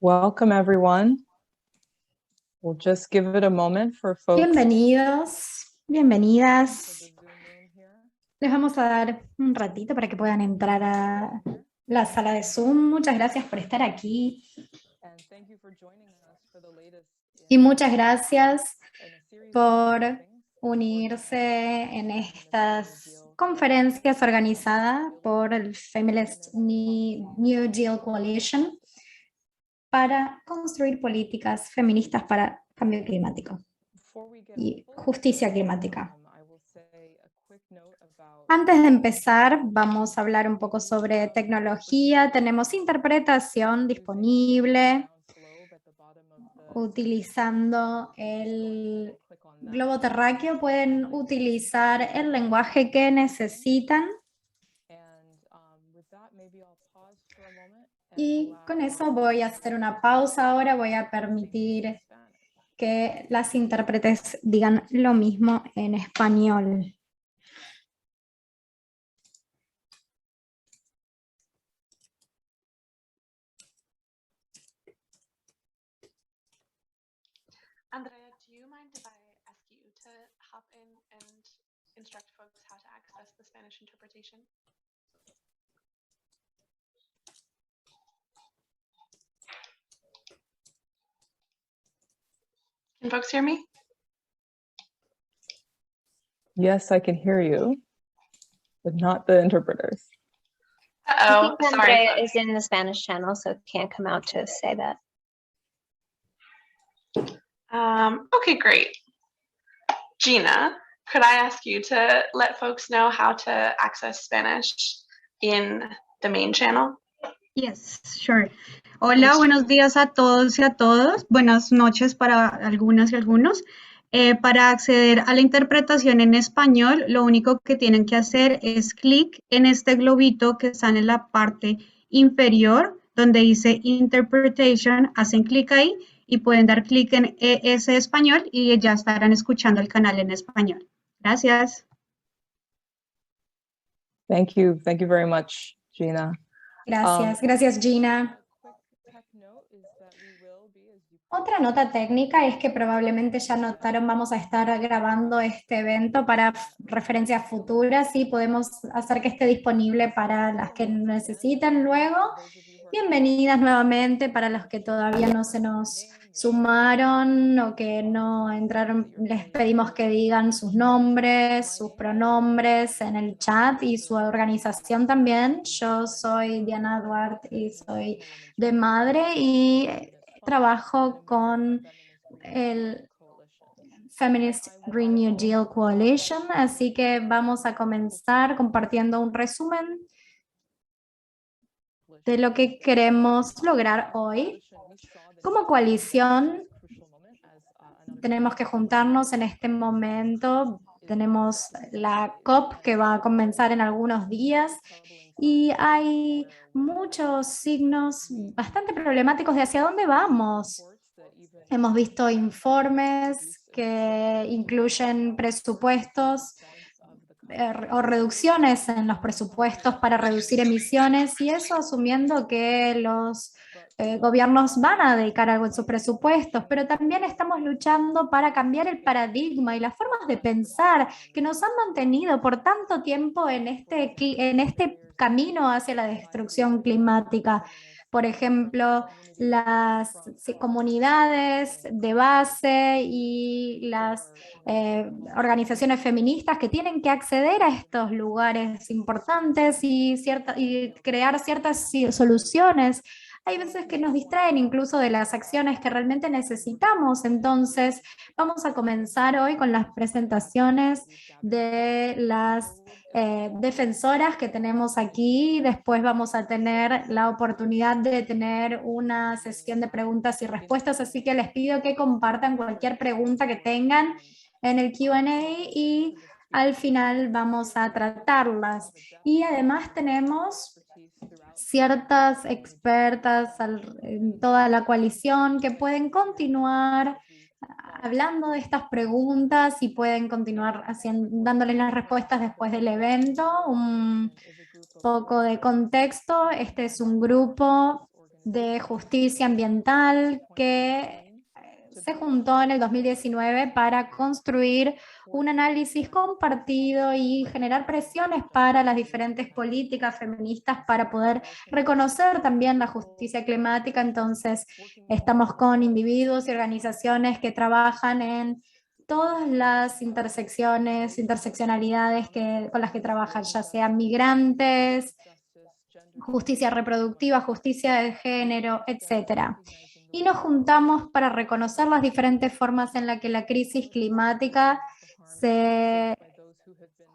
Welcome, everyone. We'll just give it a moment for folks. Bienvenidos, bienvenidas. Les vamos a dar un ratito para que puedan entrar a la sala de Zoom. Muchas gracias por estar aquí. Y muchas gracias por unirse en estas conferencias organizadas por el Feminist New Deal Coalition para construir políticas feministas para cambio climático y justicia climática. Antes de empezar, vamos a hablar un poco sobre tecnología. Tenemos interpretación disponible utilizando el globo terráqueo. Pueden utilizar el lenguaje que necesitan. Y con eso voy a hacer una pausa ahora. Voy a permitir que las intérpretes digan lo mismo en español. Andrea, do you mind if I ask you to hop in and instruct folks how to access the Spanish interpretation? Can folks hear me? Yes, I can hear you, but not the interpreters. Uh-oh, I think sorry. Andrea is in the Spanish channel, so can't come out to say that. Okay, great. Gina, could I ask you to let folks know how to access Spanish in the main channel? Yes, sure. Hola, buenos días a todos y a todas. Buenas noches para algunas y algunos. Para acceder a la interpretación en español, lo único que tienen que hacer es clic en este globito que está en la parte inferior, donde dice Interpretation. Hacen clic ahí y pueden dar clic en ES Español y ya estarán escuchando el canal en español. Gracias. Thank you very much, Gina. Gracias, Gina. Otra nota técnica es que probablemente ya notaron, vamos a estar grabando este evento para referencias futuras y podemos hacer que esté disponible para las que necesiten luego. Bienvenidas nuevamente para los que todavía no se nos sumaron o que no entraron. Les pedimos que digan sus nombres, sus pronombres en el chat y su organización también. Yo soy Diana Duarte y soy de Madre y trabajo con el Feminist Green New Deal Coalition, así que vamos a comenzar compartiendo un resumen de lo que queremos lograr hoy. Como coalición, tenemos que juntarnos en este momento. Tenemos la COP que va a comenzar en algunos días y hay muchos signos bastante problemáticos de hacia dónde vamos. Hemos visto informes que incluyen presupuestos o reducciones en los presupuestos para reducir emisiones y eso asumiendo que los gobiernos van a dedicar algo en sus presupuestos, pero también estamos luchando para cambiar el paradigma y las formas de pensar que nos han mantenido por tanto tiempo en este camino hacia la destrucción climática. Por ejemplo, las comunidades de base y las organizaciones feministas que tienen que acceder a estos lugares importantes y crear ciertas soluciones. Hay veces que nos distraen incluso de las acciones que realmente necesitamos. Entonces, vamos a comenzar hoy con las presentaciones de las defensoras que tenemos aquí. Después vamos a tener la oportunidad de tener una sesión de preguntas y respuestas, así que les pido que compartan cualquier pregunta que tengan en el Q&A y al final vamos a tratarlas. Y además tenemos ciertas expertas en toda la coalición que pueden continuar hablando de estas preguntas y pueden continuar dándoles las respuestas después del evento. Un poco de contexto, este es un grupo de justicia ambiental que se juntó en el 2019 para construir un análisis compartido y generar presiones para las diferentes políticas feministas para poder reconocer también la justicia climática. Entonces, estamos con individuos y organizaciones que trabajan en todas las interseccionalidades con las que trabajan, ya sean migrantes, justicia reproductiva, justicia de género, etcétera. Y nos juntamos para reconocer las diferentes formas en las que la crisis climática se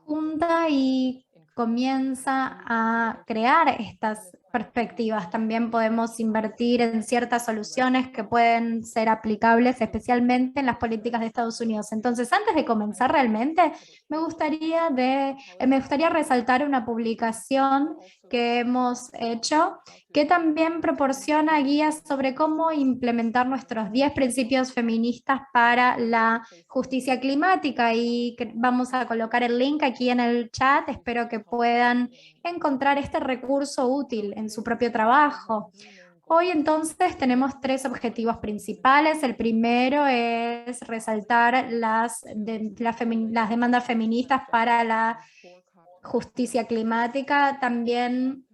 junta y comienza a crear estas perspectivas. También podemos invertir en ciertas soluciones que pueden ser aplicables especialmente en las políticas de Estados Unidos. Entonces, antes de comenzar realmente, me gustaría resaltar una publicación que hemos hecho que también proporciona guías sobre cómo implementar nuestros 10 principios feministas para la justicia climática, y vamos a colocar el link aquí en el chat. Espero que puedan encontrar este recurso útil en su propio trabajo. Hoy entonces tenemos 3 objetivos principales. El primero es resaltar las demandas feministas para la justicia climática, también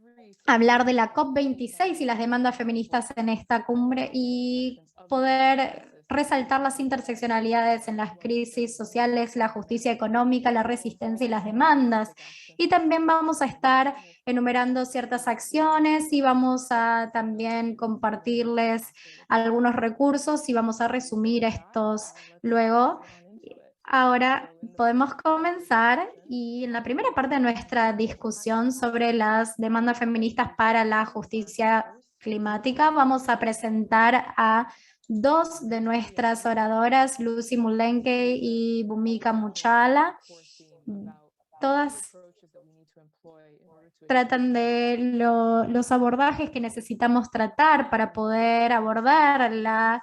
hablar de la COP26 y las demandas feministas en esta cumbre y poder resaltar las interseccionalidades en las crisis sociales, la justicia económica, la resistencia y las demandas. Y también vamos a estar enumerando ciertas acciones y vamos a también compartirles algunos recursos y vamos a resumir estos luego. Ahora podemos comenzar, y en la primera parte de nuestra discusión sobre las demandas feministas para la justicia climática vamos a presentar a 2 de nuestras oradoras, Lucy Mulenke y Bhumika Muchala. Todas tratan de los abordajes que necesitamos tratar para poder abordar la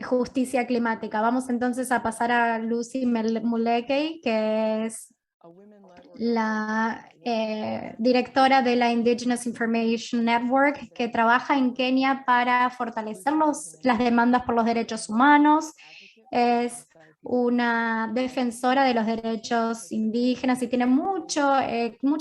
justicia climática. Vamos entonces a pasar a Lucy Mulenke, que es la directora de la Indigenous Information Network, que trabaja en Kenia para fortalecer las demandas por los derechos humanos. Es una defensora de los derechos indígenas y tiene mucha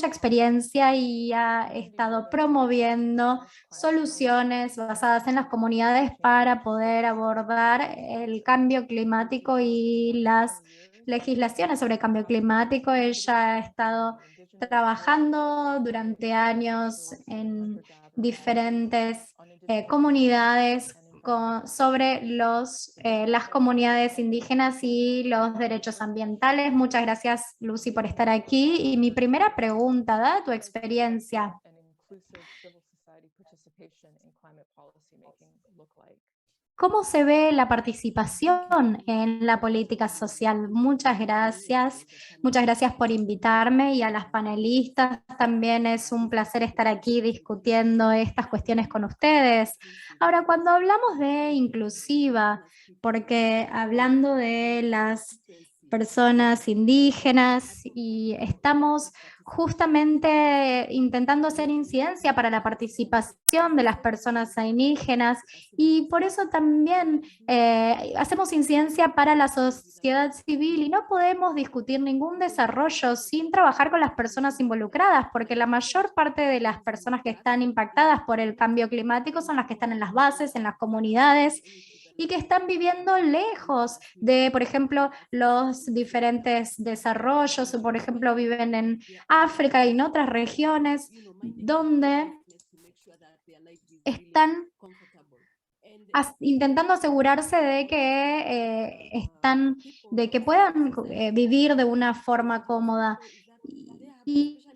experiencia y ha estado promoviendo soluciones basadas en las comunidades para poder abordar el cambio climático y las legislaciones sobre cambio climático. Ella ha estado trabajando durante años en diferentes comunidades sobre las comunidades indígenas y los derechos ambientales. Muchas gracias, Lucy, por estar aquí. Y mi primera pregunta, dada tu experiencia, ¿cómo se ve la participación en la política social? Muchas gracias por invitarme, y a las panelistas también es un placer estar aquí discutiendo estas cuestiones con ustedes. Ahora, cuando hablamos de inclusiva, porque hablando de las personas indígenas y estamos justamente intentando hacer incidencia para la participación de las personas indígenas, y por eso también hacemos incidencia para la sociedad civil, y no podemos discutir ningún desarrollo sin trabajar con las personas involucradas, porque la mayor parte de las personas que están impactadas por el cambio climático son las que están en las bases, en las comunidades, y que están viviendo lejos de, por ejemplo, los diferentes desarrollos, o por ejemplo viven en África y en otras regiones donde están intentando asegurarse de que puedan vivir de una forma cómoda. Y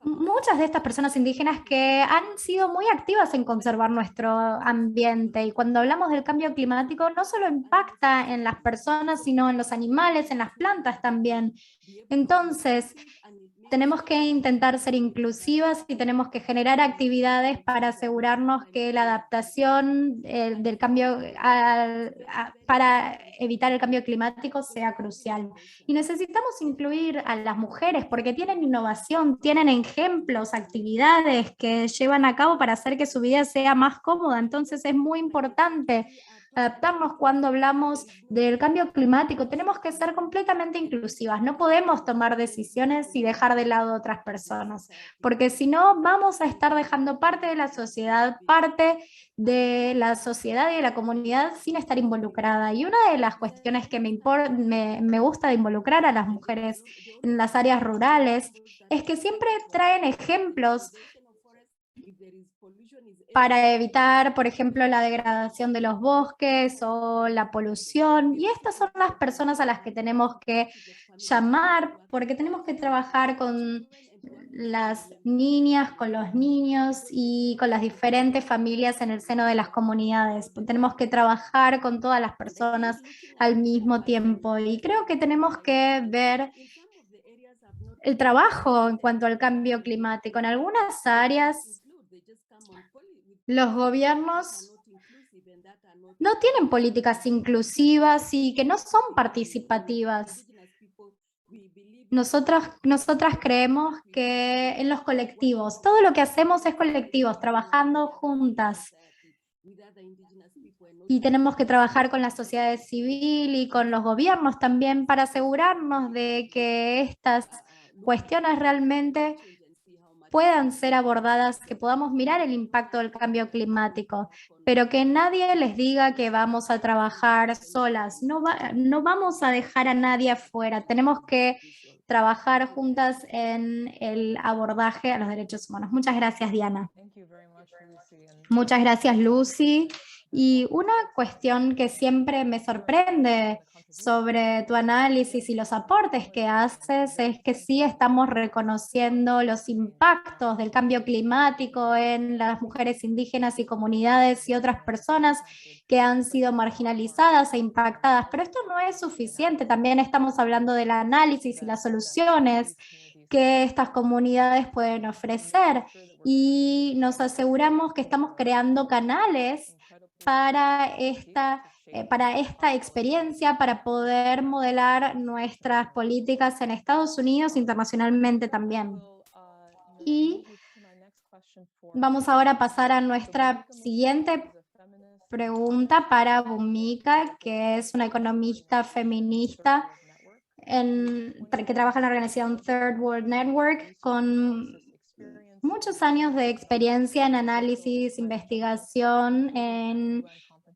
muchas de estas personas indígenas que han sido muy activas en conservar nuestro ambiente, y cuando hablamos del cambio climático no solo impacta en las personas, sino en los animales, en las plantas también. Entonces, tenemos que intentar ser inclusivas y tenemos que generar actividades para asegurarnos que la adaptación del cambio para evitar el cambio climático sea crucial. Y necesitamos incluir a las mujeres porque tienen innovación, tienen ejemplos, actividades que llevan a cabo para hacer que su vida sea más cómoda. Entonces es muy importante adaptarnos cuando hablamos del cambio climático. Tenemos que ser completamente inclusivas. No podemos tomar decisiones y dejar de lado a otras personas, porque si no vamos a estar dejando parte de la sociedad y de la comunidad sin estar involucrada. Y una de las cuestiones que me gusta de involucrar a las mujeres en las áreas rurales es que siempre traen ejemplos para evitar, por ejemplo, la degradación de los bosques o la polución. Y estas son las personas a las que tenemos que llamar, porque tenemos que trabajar con las niñas, con los niños y con las diferentes familias en el seno de las comunidades. Tenemos que trabajar con todas las personas al mismo tiempo. Y creo que tenemos que ver el trabajo en cuanto al cambio climático. En algunas áreas, los gobiernos no tienen políticas inclusivas y que no son participativas. Nosotras creemos que en los colectivos, todo lo que hacemos es colectivos, trabajando juntas. Y tenemos que trabajar con la sociedad civil y con los gobiernos también para asegurarnos de que estas cuestiones realmente puedan ser abordadas, que podamos mirar el impacto del cambio climático, pero que nadie les diga que vamos a trabajar solas. No vamos a dejar a nadie afuera. Tenemos que trabajar juntas en el abordaje a los derechos humanos. Muchas gracias, Diana. Muchas gracias, Lucy. Y una cuestión que siempre me sorprende sobre tu análisis y los aportes que haces es que sí estamos reconociendo los impactos del cambio climático en las mujeres indígenas y comunidades y otras personas que han sido marginalizadas e impactadas, pero esto no es suficiente. También estamos hablando del análisis y las soluciones que estas comunidades pueden ofrecer y nos aseguramos que estamos creando canales para esta experiencia, para poder modelar nuestras políticas en Estados Unidos, internacionalmente también. Y vamos ahora a pasar a nuestra siguiente pregunta para Bhumika, que es una economista feminista que trabaja en la organización Third World Network, con muchos años de experiencia en análisis, investigación, en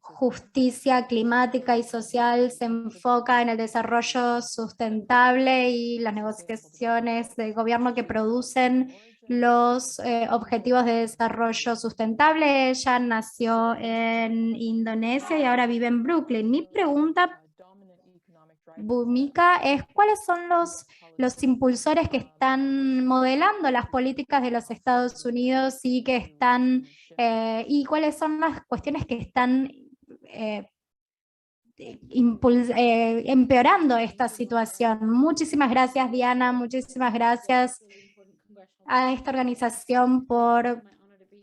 justicia climática y social. Se enfoca en el desarrollo sustentable y las negociaciones de gobierno que producen los objetivos de desarrollo sustentable. Ella nació en Indonesia y ahora vive en Brooklyn. Mi pregunta, Bhumika, es ¿cuáles son los impulsores que están modelando las políticas de los Estados Unidos y que están y cuáles son las cuestiones que están empeorando esta situación? Muchísimas gracias, Diana, muchísimas gracias a esta organización por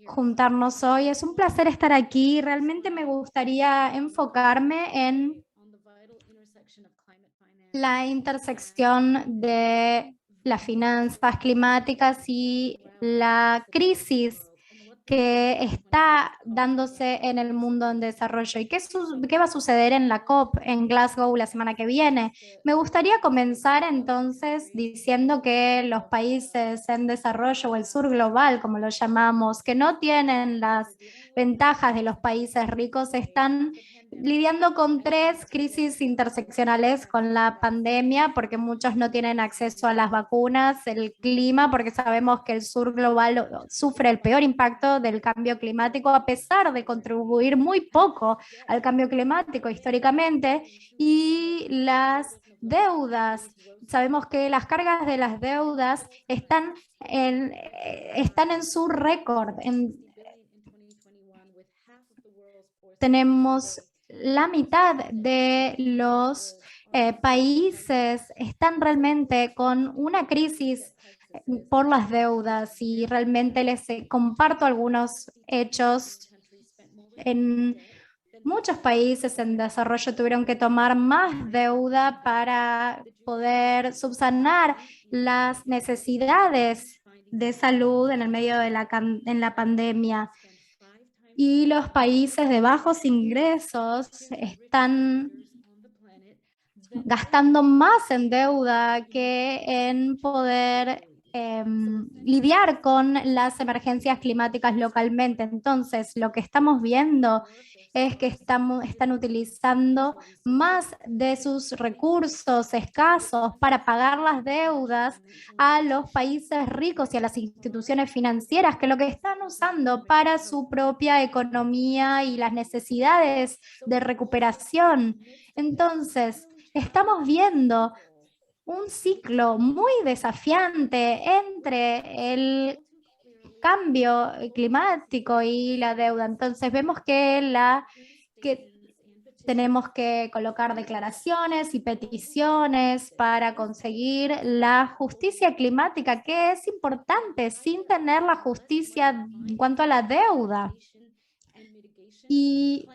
juntarnos hoy. Es un placer estar aquí. Realmente me gustaría enfocarme en la intersección de las finanzas climáticas y la crisis que está dándose en el mundo en desarrollo. ¿Y qué va a suceder en la COP en Glasgow la semana que viene? Me gustaría comenzar entonces diciendo que los países en desarrollo o el sur global, como lo llamamos, que no tienen las ventajas de los países ricos, están lidiando con 3 crisis interseccionales con la pandemia, porque muchos no tienen acceso a las vacunas, el clima, porque sabemos que el sur global sufre el peor impacto del cambio climático, a pesar de contribuir muy poco al cambio climático históricamente, y las deudas. Sabemos que las cargas de las deudas están en su récord. Tenemos la mitad de los países están realmente con una crisis por las deudas, y realmente les comparto algunos hechos. En muchos países en desarrollo tuvieron que tomar más deuda para poder subsanar las necesidades de salud en el medio de en la pandemia. Y los países de bajos ingresos están gastando más en deuda que en poder lidiar con las emergencias climáticas localmente. Entonces, lo que estamos viendo es que están utilizando más de sus recursos escasos para pagar las deudas a los países ricos y a las instituciones financieras, que lo que están usando para su propia economía y las necesidades de recuperación. Entonces, estamos viendo un ciclo muy desafiante entre el cambio climático y la deuda. Entonces vemos que tenemos que colocar declaraciones y peticiones para conseguir la justicia climática, que es importante sin tener la justicia en cuanto a la deuda. Y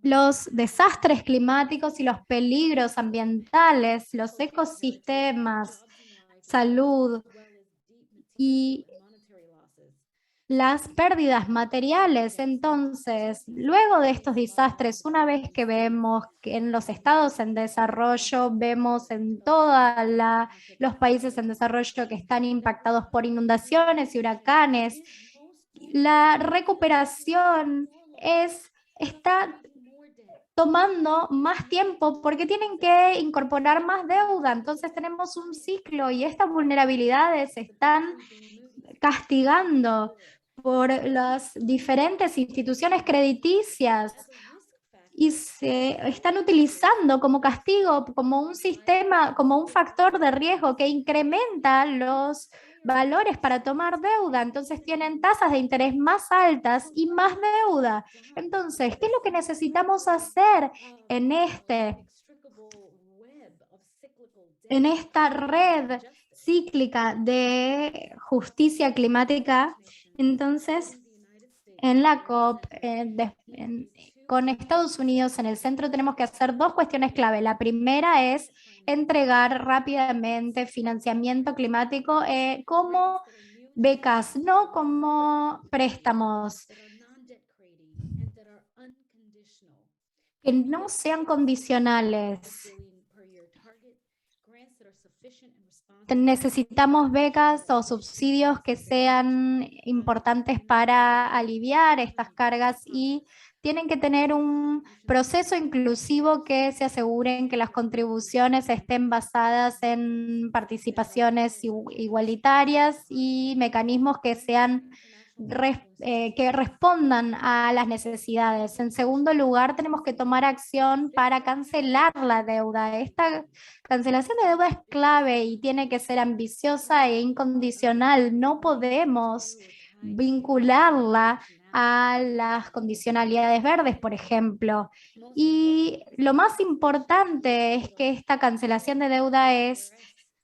los desastres climáticos y los peligros ambientales, los ecosistemas, salud y las pérdidas materiales. Entonces, luego de estos desastres, una vez que vemos que en los estados en desarrollo, vemos en todos los países en desarrollo que están impactados por inundaciones y huracanes, la recuperación está tomando más tiempo porque tienen que incorporar más deuda. Entonces tenemos un ciclo y estas vulnerabilidades se están castigando por las diferentes instituciones crediticias y se están utilizando como castigo, como un sistema, como un factor de riesgo que incrementa los valores para tomar deuda. Entonces tienen tasas de interés más altas y más deuda. Entonces, ¿qué es lo que necesitamos hacer en esta red cíclica de justicia climática? Entonces, en la COP, con Estados Unidos en el centro, tenemos que hacer dos cuestiones clave. La primera es entregar rápidamente financiamiento climático como becas, no como préstamos, que no sean condicionales. Necesitamos becas o subsidios que sean importantes para aliviar estas cargas y tienen que tener un proceso inclusivo que se aseguren que las contribuciones estén basadas en participaciones igualitarias y mecanismos que sean que respondan a las necesidades. En segundo lugar, tenemos que tomar acción para cancelar la deuda. Esta cancelación de deuda es clave y tiene que ser ambiciosa e incondicional. No podemos vincularla a las condicionalidades verdes, por ejemplo. Y lo más importante es que esta cancelación de deuda es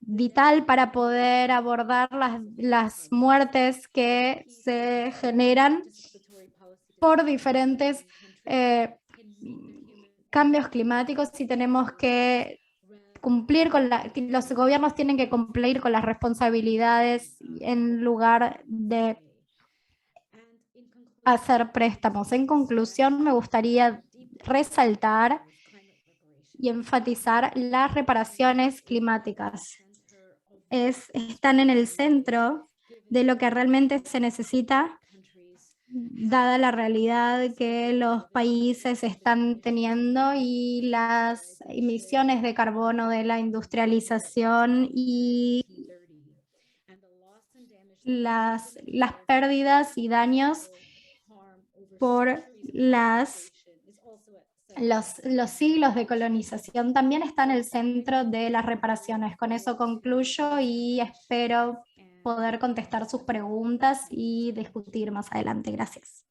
vital para poder abordar las muertes que se generan por diferentes cambios climáticos, y tenemos que cumplir los gobiernos tienen que cumplir con las responsabilidades en lugar de hacer préstamos. En conclusión, me gustaría resaltar y enfatizar las reparaciones climáticas. Están en el centro de lo que realmente se necesita, dada la realidad que los países están teniendo y las emisiones de carbono de la industrialización y las pérdidas y daños por los siglos de colonización también está en el centro de las reparaciones. Con eso concluyo y espero poder contestar sus preguntas y discutir más adelante. Gracias.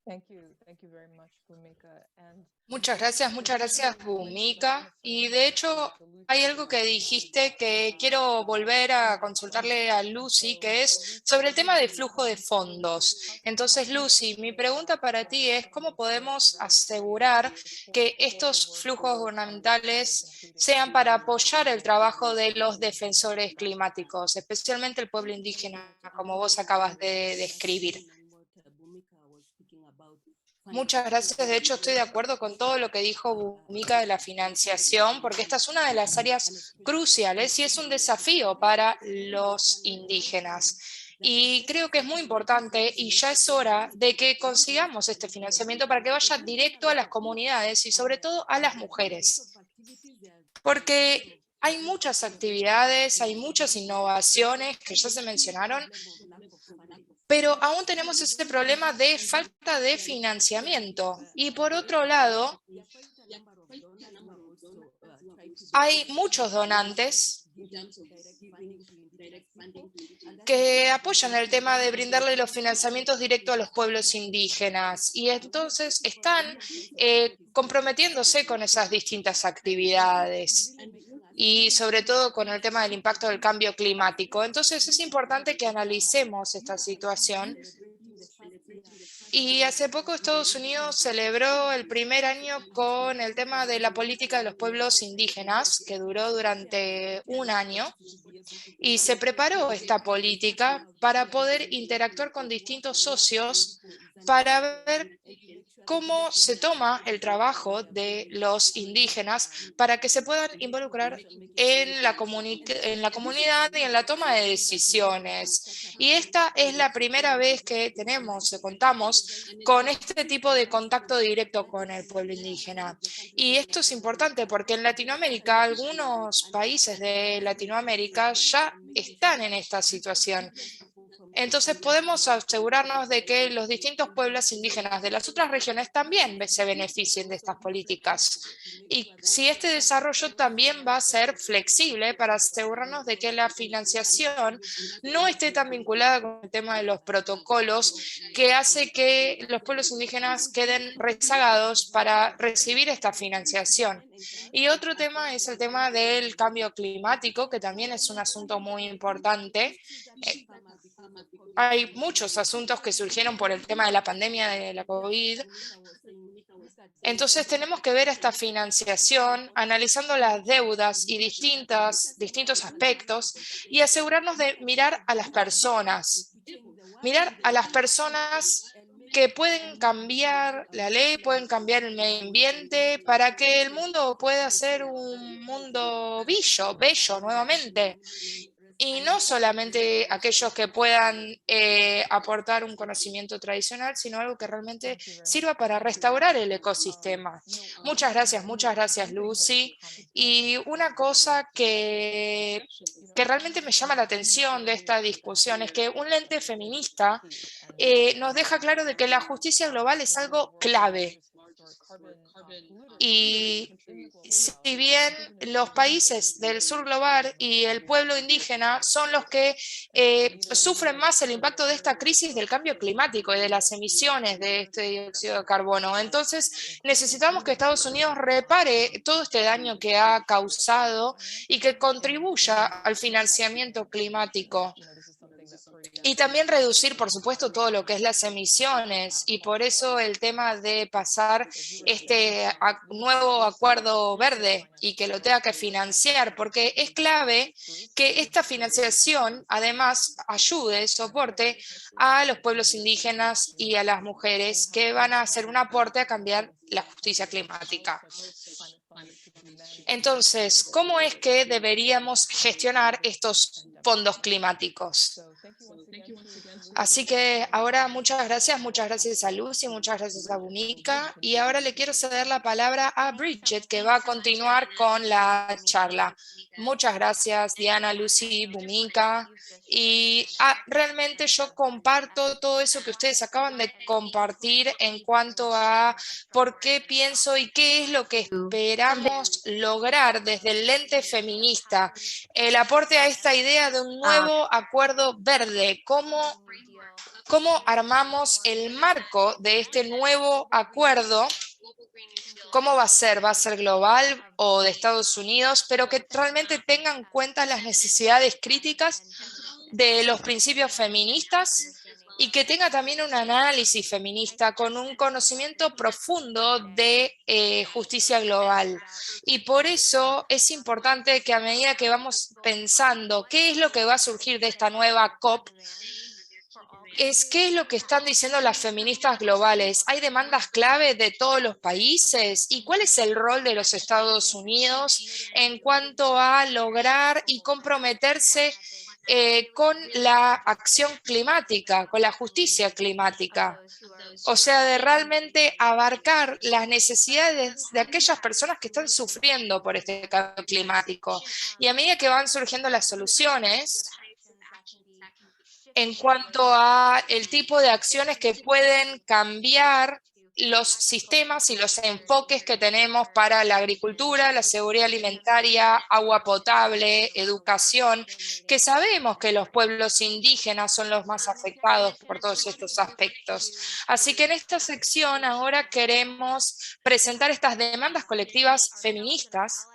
Thank you very much, Bhumika. And Muchas gracias, Bhumika. Y de hecho, hay algo que dijiste que quiero volver a consultarle a Lucy, que es sobre el tema de flujo de fondos. Entonces, Lucy, mi pregunta para ti es, ¿cómo podemos asegurar que estos flujos gubernamentales sean para apoyar el trabajo de los defensores climáticos, especialmente el pueblo indígena, como vos acabas de describir? Muchas gracias. De hecho, estoy de acuerdo con todo lo que dijo Bhumika de la financiación, porque esta es una de las áreas cruciales y es un desafío para los indígenas. Y creo que es muy importante y ya es hora de que consigamos este financiamiento para que vaya directo a las comunidades y sobre todo a las mujeres. Porque hay muchas actividades, hay muchas innovaciones que ya se mencionaron, pero aún tenemos ese problema de falta de financiamiento. Y por otro lado, hay muchos donantes que apoyan el tema de brindarle los financiamientos directos a los pueblos indígenas y entonces están comprometiéndose con esas distintas actividades y sobre todo con el tema del impacto del cambio climático. Entonces es importante que analicemos esta situación. Y hace poco Estados Unidos celebró el primer año con el tema de la política de los pueblos indígenas, que duró durante un año, y se preparó esta política para poder interactuar con distintos socios para ver cómo se toma el trabajo de los indígenas para que se puedan involucrar en la comunidad y en la toma de decisiones. Y esta es la primera vez que contamos con este tipo de contacto directo con el pueblo indígena. Y esto es importante porque en Latinoamérica, algunos países de Latinoamérica ya están en esta situación. Entonces podemos asegurarnos de que los distintos pueblos indígenas de las otras regiones también se beneficien de estas políticas. Y si este desarrollo también va a ser flexible para asegurarnos de que la financiación no esté tan vinculada con el tema de los protocolos que hace que los pueblos indígenas queden rezagados para recibir esta financiación. Y otro tema es el tema del cambio climático, que también es un asunto muy importante. Hay muchos asuntos que surgieron por el tema de la pandemia de la COVID. Entonces tenemos que ver esta financiación analizando las deudas y distintos aspectos y asegurarnos de mirar a las personas que pueden cambiar la ley, pueden cambiar el medio ambiente para que el mundo pueda ser un mundo bello nuevamente. Y no solamente aquellos que puedan aportar un conocimiento tradicional, sino algo que realmente sirva para restaurar el ecosistema. Muchas gracias, Lucy. Y una cosa que realmente me llama la atención de esta discusión es que un lente feminista nos deja claro de que la justicia global es algo clave. Y si bien los países del sur global y el pueblo indígena son los que sufren más el impacto de esta crisis del cambio climático y de las emisiones de este dióxido de carbono, entonces necesitamos que Estados Unidos repare todo este daño que ha causado y que contribuya al financiamiento climático. Y también reducir, por supuesto, todo lo que es las emisiones, y por eso el tema de pasar este nuevo acuerdo verde y que lo tenga que financiar, porque es clave que esta financiación además ayude, soporte a los pueblos indígenas y a las mujeres que van a hacer un aporte a cambiar la justicia climática. Entonces, ¿cómo es que deberíamos gestionar estos fondos climáticos? Así que ahora muchas gracias a Lucy, muchas gracias a Bhumika, y ahora le quiero ceder la palabra a Bridget, que va a continuar con la charla. Muchas gracias, Diana, Lucy, Bhumika. Y realmente yo comparto todo eso que ustedes acaban de compartir en cuanto a por qué pienso y qué es lo que esperamos lograr desde el lente feminista. El aporte a esta idea de un nuevo acuerdo verde, cómo armamos el marco de este nuevo acuerdo. ¿Cómo va a ser? ¿Va a ser global o de Estados Unidos? Pero que realmente tengan en cuenta las necesidades críticas de los principios feministas y que tenga también un análisis feminista con un conocimiento profundo de justicia global. Y por eso es importante que a medida que vamos pensando qué es lo que va a surgir de esta nueva COP, es qué es lo que están diciendo las feministas globales. ¿Hay demandas clave de todos los países? ¿Y cuál es el rol de los Estados Unidos en cuanto a lograr y comprometerse con la acción climática, con la justicia climática? O sea, de realmente abarcar las necesidades de aquellas personas que están sufriendo por este cambio climático. Y a medida que van surgiendo las soluciones, en cuanto a el tipo de acciones que pueden cambiar los sistemas y los enfoques que tenemos para la agricultura, la seguridad alimentaria, agua potable, educación, que sabemos que los pueblos indígenas son los más afectados por todos estos aspectos. Así que en esta sección ahora queremos presentar estas demandas colectivas feministas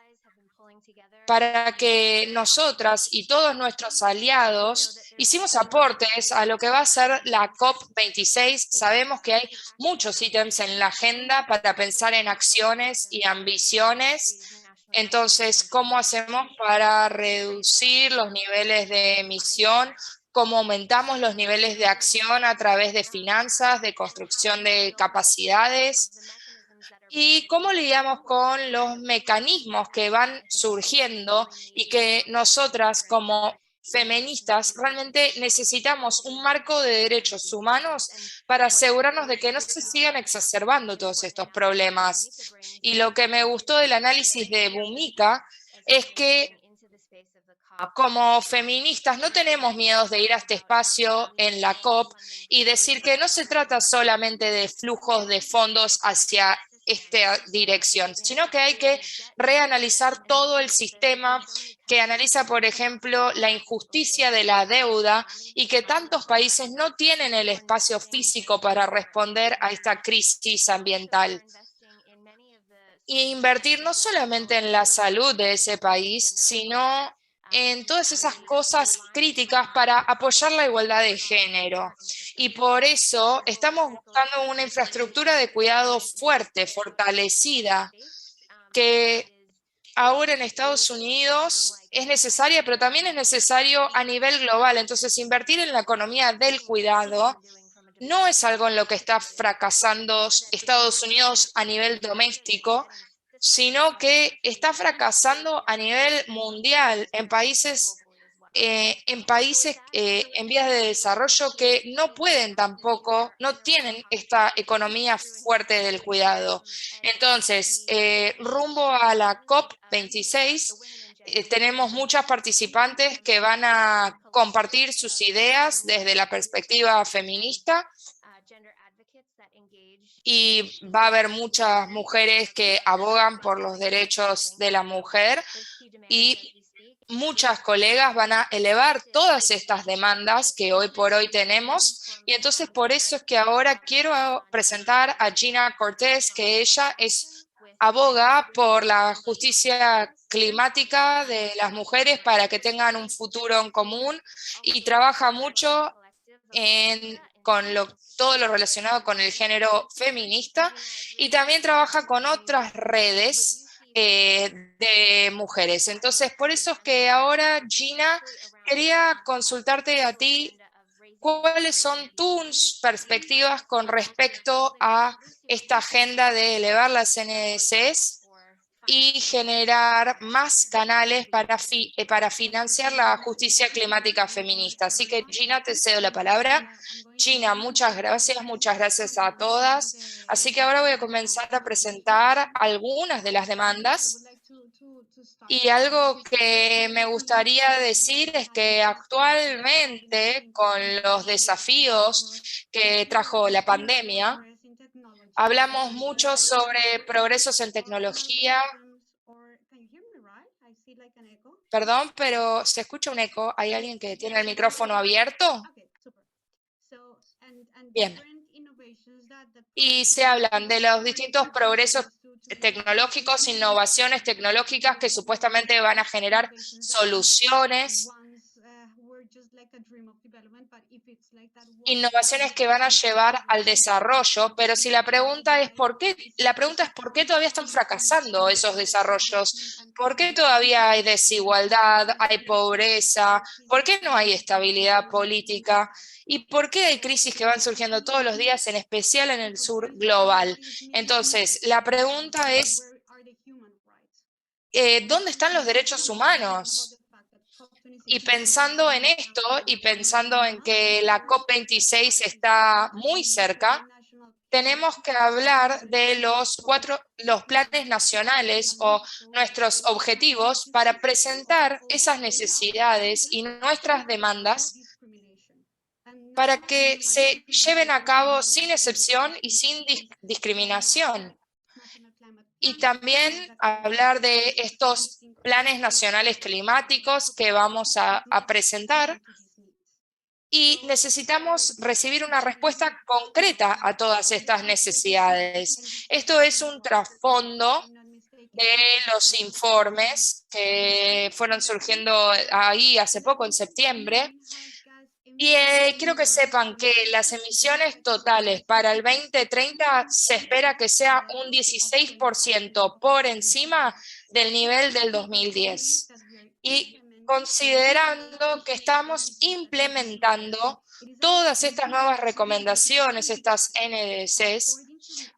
para que nosotras y todos nuestros aliados hicimos aportes a lo que va a ser la COP26. Sabemos que hay muchos ítems en la agenda para pensar en acciones y ambiciones. Entonces, ¿cómo hacemos para reducir los niveles de emisión? ¿Cómo aumentamos los niveles de acción a través de finanzas, de construcción de capacidades? ¿Y cómo lidiamos con los mecanismos que van surgiendo y que nosotras como feministas realmente necesitamos un marco de derechos humanos para asegurarnos de que no se sigan exacerbando todos estos problemas? Y lo que me gustó del análisis de Bhumika es que como feministas no tenemos miedos de ir a este espacio en la COP y decir que no se trata solamente de flujos de fondos hacia esta dirección, sino que hay que reanalizar todo el sistema que analiza, por ejemplo, la injusticia de la deuda y que tantos países no tienen el espacio físico para responder a esta crisis ambiental. Y invertir no solamente en la salud de ese país, sino en todas esas cosas críticas para apoyar la igualdad de género. Y por eso estamos buscando una infraestructura de cuidado fuerte, fortalecida, que ahora en Estados Unidos es necesaria, pero también es necesario a nivel global. Entonces, invertir en la economía del cuidado no es algo en lo que está fracasando Estados Unidos a nivel doméstico, sino que está fracasando a nivel mundial en países en vías de desarrollo que no pueden tampoco, no tienen esta economía fuerte del cuidado. Entonces, rumbo a la COP26, tenemos muchas participantes que van a compartir sus ideas desde la perspectiva feminista y va a haber muchas mujeres que abogan por los derechos de la mujer y muchas colegas van a elevar todas estas demandas que hoy por hoy tenemos y entonces por eso es que ahora quiero presentar a Gina Cortés, que ella aboga por la justicia climática de las mujeres para que tengan un futuro en común y trabaja mucho con todo lo relacionado con el género feminista y también trabaja con otras redes de mujeres. Entonces, por eso es que ahora, Gina, quería consultarte a ti cuáles son tus perspectivas con respecto a esta agenda de elevar las NDCs y generar más canales para financiar la justicia climática feminista. Así que, Gina, te cedo la palabra. Gina, muchas gracias a todas. Así que ahora voy a comenzar a presentar algunas de las demandas. Y algo que me gustaría decir es que actualmente, con los desafíos que trajo la pandemia, hablamos mucho sobre progresos en tecnología. Perdón, pero se escucha un eco. ¿Hay alguien que tiene el micrófono abierto? Bien. Y se hablan de los distintos progresos tecnológicos, innovaciones tecnológicas que supuestamente van a generar soluciones, innovaciones que van a llevar al desarrollo, pero si la pregunta es ¿por qué? La pregunta es ¿por qué todavía están fracasando esos desarrollos? ¿Por qué todavía hay desigualdad, hay pobreza? ¿Por qué no hay estabilidad política? ¿Y por qué hay crisis que van surgiendo todos los días, en especial en el sur global? Entonces, la pregunta es ¿dónde están los derechos humanos? Y pensando en esto y pensando en que la COP26 está muy cerca, tenemos que hablar de los planes nacionales o nuestros objetivos para presentar esas necesidades y nuestras demandas para que se lleven a cabo sin excepción y sin discriminación. Y también hablar de estos planes nacionales climáticos que vamos a presentar. Y necesitamos recibir una respuesta concreta a todas estas necesidades. Esto es un trasfondo de los informes que fueron surgiendo ahí hace poco, en septiembre. Y quiero que sepan que las emisiones totales para el 2030 se espera que sea un 16% por encima del nivel del 2010. Y considerando que estamos implementando todas estas nuevas recomendaciones, estas NDCs,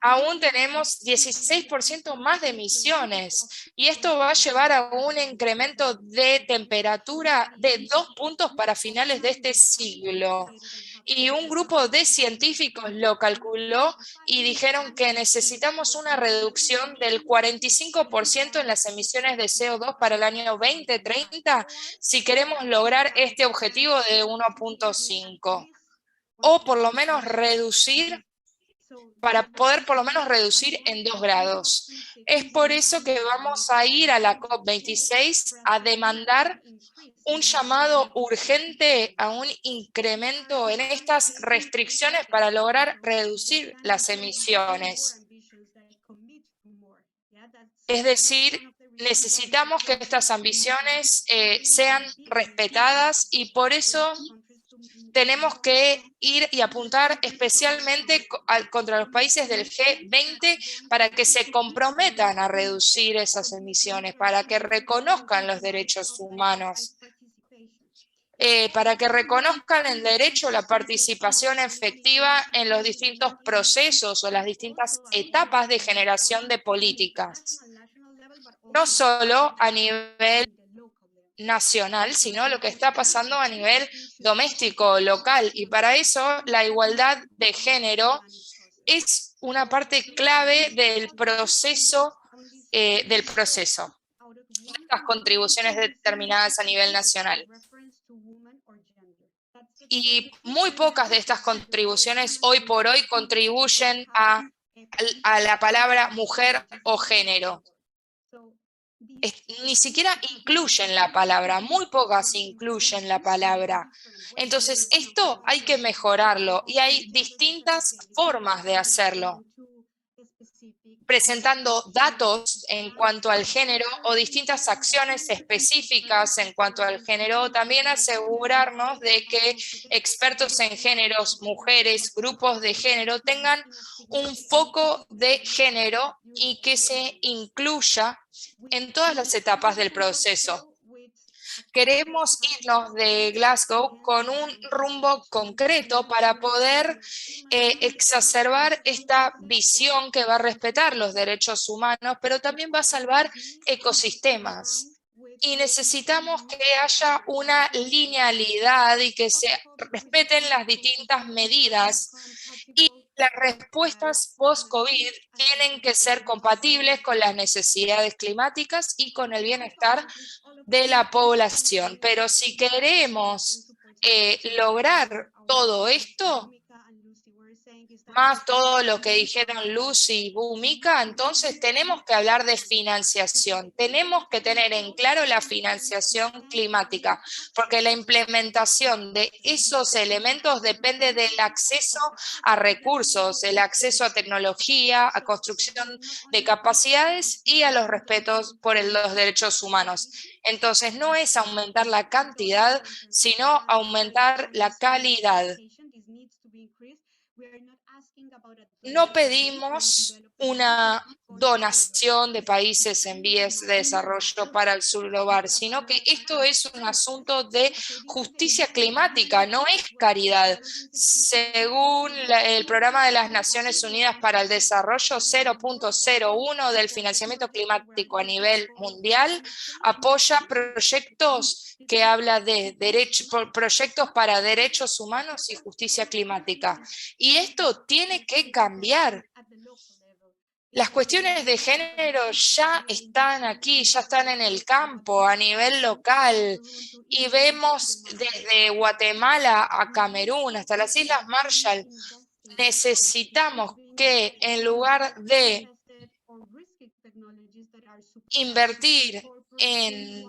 aún tenemos 16% más de emisiones y esto va a llevar a un incremento de temperatura de 2 puntos para finales de este siglo. Y un grupo de científicos lo calculó y dijeron que necesitamos una reducción del 45% en las emisiones de CO2 para el año 2030 si queremos lograr este objetivo de 1.5. O por lo menos reducir, para poder por lo menos reducir en 2 grados. Es por eso que vamos a ir a la COP26 a demandar un llamado urgente a un incremento en estas restricciones para lograr reducir las emisiones. Es decir, necesitamos que estas ambiciones sean respetadas y por eso tenemos que ir y apuntar especialmente contra los países del G20 para que se comprometan a reducir esas emisiones, para que reconozcan los derechos humanos, para que reconozcan el derecho a la participación efectiva en los distintos procesos o las distintas etapas de generación de políticas, no solo a nivel nacional, sino lo que está pasando a nivel doméstico, local, y para eso la igualdad de género es una parte clave del proceso. Estas contribuciones determinadas a nivel nacional. Y muy pocas de estas contribuciones hoy por hoy contribuyen a la palabra mujer o género. Ni siquiera incluyen la palabra, muy pocas incluyen la palabra. Entonces, esto hay que mejorarlo y hay distintas formas de hacerlo, presentando datos en cuanto al género o distintas acciones específicas en cuanto al género, también asegurarnos de que expertos en géneros, mujeres, grupos de género tengan un foco de género y que se incluya en todas las etapas del proceso. Queremos irnos de Glasgow con un rumbo concreto para poder exacerbar esta visión que va a respetar los derechos humanos, pero también va a salvar ecosistemas. Y necesitamos que haya una linealidad y que se respeten las distintas medidas. Y las respuestas post-COVID tienen que ser compatibles con las necesidades climáticas y con el bienestar de la población. Pero si queremos lograr todo esto, más todo lo que dijeron Lucy y Bhumika, entonces tenemos que hablar de financiación. Tenemos que tener en claro la financiación climática, porque la implementación de esos elementos depende del acceso a recursos, el acceso a tecnología, a construcción de capacidades y a los respetos por los derechos humanos. Entonces no es aumentar la cantidad, sino aumentar la calidad. No pedimos una donación de países en vías de desarrollo para el sur global, sino que esto es un asunto de justicia climática, no es caridad. Según el Programa de las Naciones Unidas para el Desarrollo, 0.01 del financiamiento climático a nivel mundial apoya proyectos que habla de proyectos para derechos humanos y justicia climática. Y esto tiene que cambiar. Las cuestiones de género ya están aquí, ya están en el campo, a nivel local, y vemos desde Guatemala a Camerún, hasta las Islas Marshall, necesitamos que en lugar de invertir en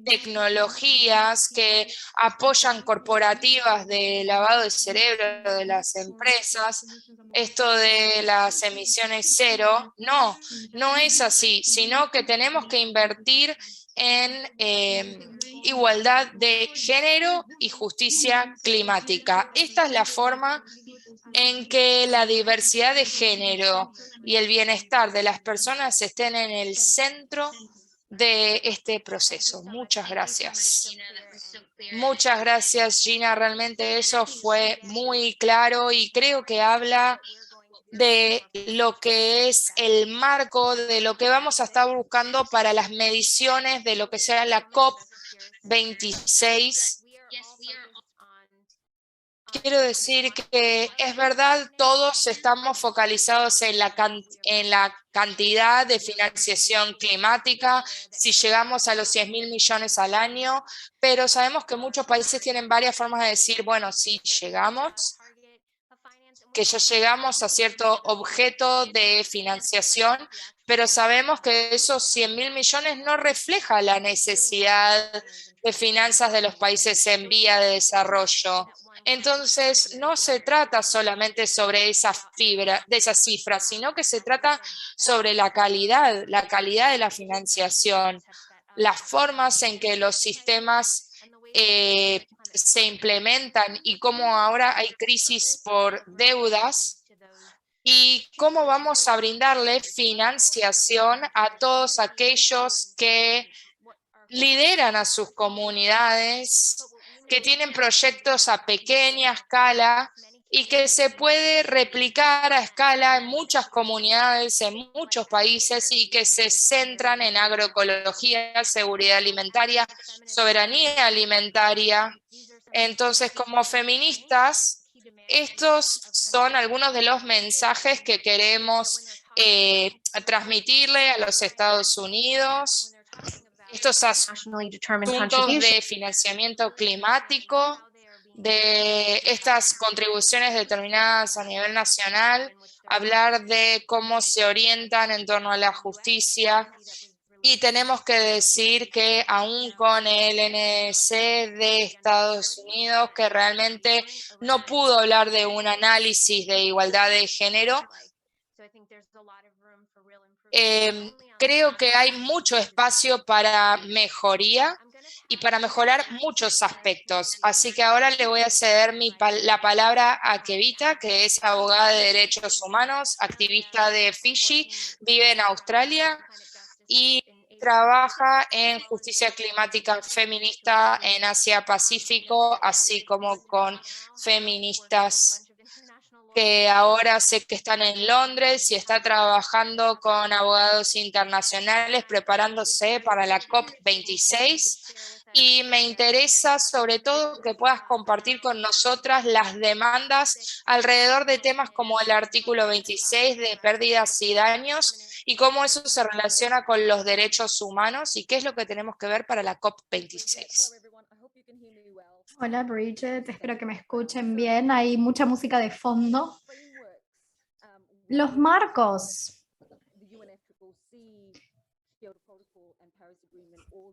tecnologías que apoyan corporativas de lavado de cerebro de las empresas, esto de las emisiones cero, no es así, sino que tenemos que invertir en igualdad de género y justicia climática. Esta es la forma en que la diversidad de género y el bienestar de las personas estén en el centro de este proceso. Muchas gracias. Muchas gracias, Gina. Realmente eso fue muy claro y creo que habla de lo que es el marco, de lo que vamos a estar buscando para las mediciones de lo que sea la COP26. Quiero decir que es verdad, todos estamos focalizados en la cantidad de financiación climática, si llegamos a los 100.000 millones al año, pero sabemos que muchos países tienen varias formas de decir, bueno, si llegamos, que ya llegamos a cierto objeto de financiación, pero sabemos que esos 100.000 millones no refleja la necesidad de finanzas de los países en vía de desarrollo. Entonces, no se trata solamente sobre esa cifra, sino que se trata sobre la calidad de la financiación, las formas en que los sistemas se implementan y cómo ahora hay crisis por deudas y cómo vamos a brindarle financiación a todos aquellos que lideran a sus comunidades, que tienen proyectos a pequeña escala y que se puede replicar a escala en muchas comunidades, en muchos países y que se centran en agroecología, seguridad alimentaria, soberanía alimentaria. Entonces, como feministas, estos son algunos de los mensajes que queremos transmitirle a los Estados Unidos. Estos asuntos de financiamiento climático, de estas contribuciones determinadas a nivel nacional, hablar de cómo se orientan en torno a la justicia. Y tenemos que decir que aún con el NDC de Estados Unidos, que realmente no pudo hablar de un análisis de igualdad de género, creo que hay mucho espacio para mejoría y para mejorar muchos aspectos. Así que ahora le voy a ceder la palabra a Kevita, que es abogada de derechos humanos, activista de Fiji, vive en Australia y trabaja en justicia climática feminista en Asia-Pacífico, así como con feministas que ahora sé que están en Londres y está trabajando con abogados internacionales preparándose para la COP26. y me interesa sobre todo que puedas compartir con nosotras las demandas alrededor de temas como el artículo 26 de pérdidas y daños y cómo eso se relaciona con los derechos humanos y qué es lo que tenemos que ver para la COP26. Hola Bridget, espero que me escuchen bien. Hay mucha música de fondo. Los marcos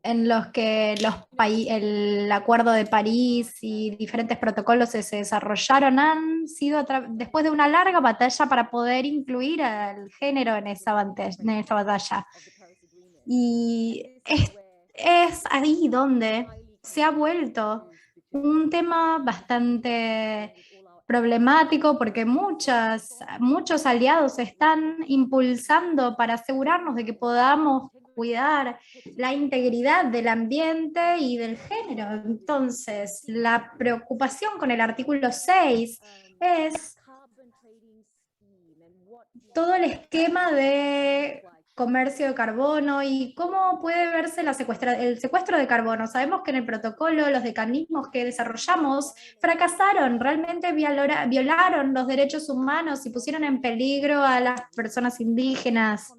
en los que el Acuerdo de París y diferentes protocolos se desarrollaron han sido después de una larga batalla para poder incluir al género en esa batalla. Y es ahí donde se ha vuelto un tema bastante problemático porque muchos aliados están impulsando para asegurarnos de que podamos cuidar la integridad del ambiente y del género. Entonces, la preocupación con el artículo 6 es todo el esquema de comercio de carbono y cómo puede verse el secuestro de carbono. Sabemos que en el protocolo los mecanismos que desarrollamos fracasaron, realmente violaron los derechos humanos y pusieron en peligro a las personas indígenas.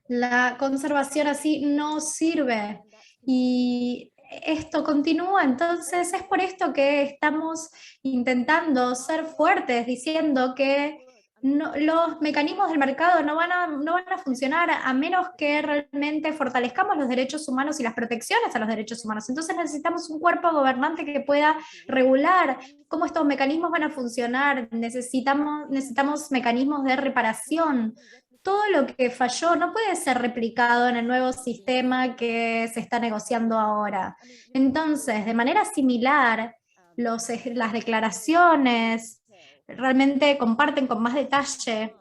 La conservación así no sirve y esto continúa, entonces es por esto que estamos intentando ser fuertes, diciendo que los mecanismos del mercado no van a funcionar a menos que realmente fortalezcamos los derechos humanos y las protecciones a los derechos humanos. Entonces necesitamos un cuerpo gobernante que pueda regular cómo estos mecanismos van a funcionar. Necesitamos mecanismos de reparación. Todo lo que falló no puede ser replicado en el nuevo sistema que se está negociando ahora. Entonces, de manera similar, las declaraciones realmente comparten con más detalle